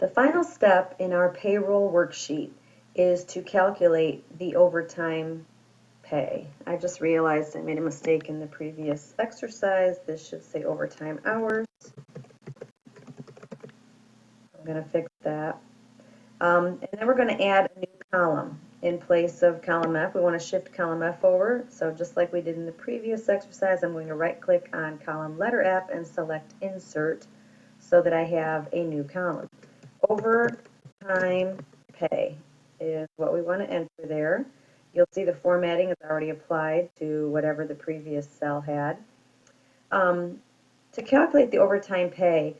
The final step in our payroll worksheet is to calculate the overtime pay. I just realized I made a mistake in the previous exercise. This should say overtime hours. I'm going to fix that. And then we're going to add a new column in place of column F. We want to shift column F over. So just like we did in the previous exercise, I'm going to right click on column letter F and select insert so that I have a new column. Overtime pay is what we want to enter there. You'll see the formatting is already applied to whatever the previous cell had. To calculate the overtime pay,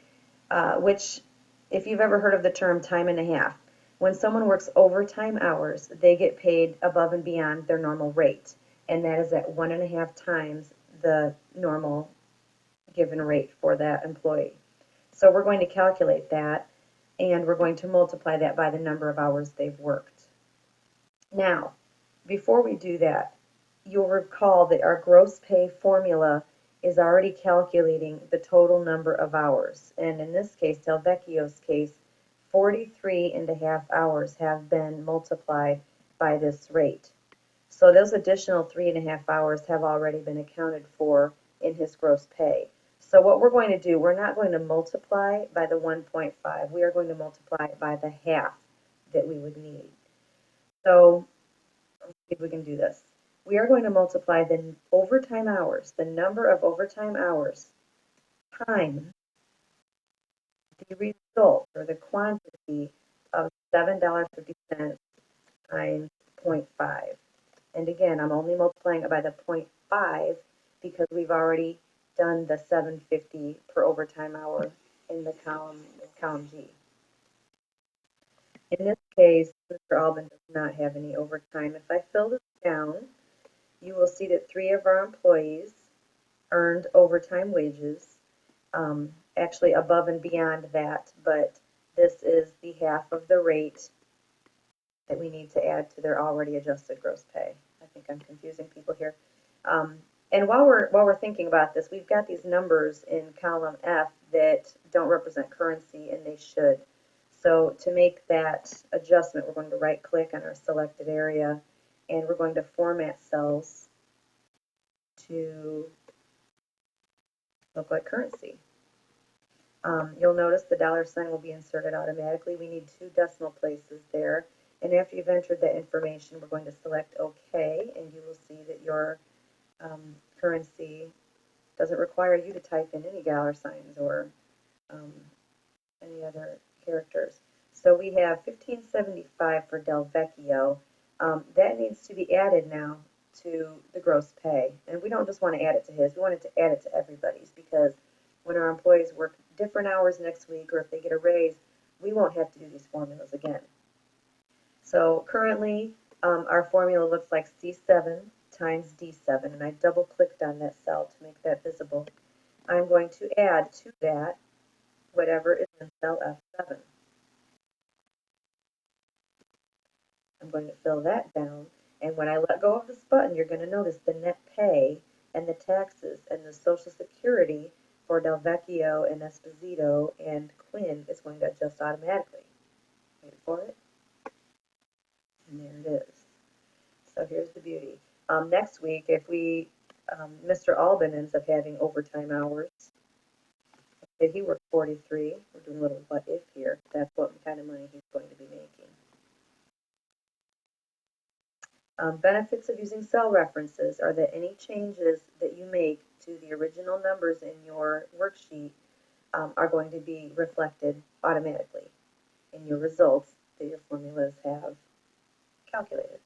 which if you've ever heard of the term time and a half, when someone works overtime hours, they get paid above and beyond their normal rate, and that is at 1.5 times the normal given rate for that employee. So we're going to calculate that, and we're going to multiply that by the number of hours they've worked. Now, before we do that, you'll recall that our gross pay formula is already calculating the total number of hours. And in this case, Delvecchio's case, 43.5 hours have been multiplied by this rate. So those additional 3.5 hours have already been accounted for in his gross pay. So what we're going to do, we're not going to multiply by the 1.5. We are going to multiply by the half that we would need. So let's see if we can do this. We are going to multiply the overtime hours, the number of overtime hours, times the result or the quantity of $7.50 times 0.5. And again, I'm only multiplying it by the 0.5 because we've already done the $7.50 per overtime hour in the column G. In this case, Mr. Albin does not have any overtime. If I fill this down, you will see that 3 of our employees earned overtime wages, actually above and beyond that, but this is the half of the rate that we need to add to their already adjusted gross pay. I think I'm confusing people here. And while we're thinking about this, we've got these numbers in column F that don't represent currency, and they should. So to make that adjustment, we're going to right click on our selected area, and we're going to format cells to look like currency. You'll notice the dollar sign will be inserted automatically. We need 2 decimal places there. And after you've entered that information, we're going to select OK, and you will see that your currency doesn't require you to type in any dollar signs or any other characters. So we have $15.75 for Delvecchio. That needs to be added now to the gross pay. And we don't just want to add it to his, we want to add it to everybody's, because when our employees work different hours next week, or if they get a raise, we won't have to do these formulas again. So currently, our formula looks like C7 times D7, and I double clicked on that cell to make that visible. I'm going to add to that whatever is in cell F7. I'm going to fill that down, and when I let go of this button, you're going to notice the net pay and the taxes and the Social Security for Delvecchio and Esposito and Quinn is going to adjust automatically. Wait for it. And there it is. So here's the beauty. Next week, if Mr. Albin ends up having overtime hours, if he worked 43, we're doing a little what if here, that's what kind of money he's going to be making. Benefits of using cell references are that any changes that you make to the original numbers in your worksheet are going to be reflected automatically in your results that your formulas have calculated.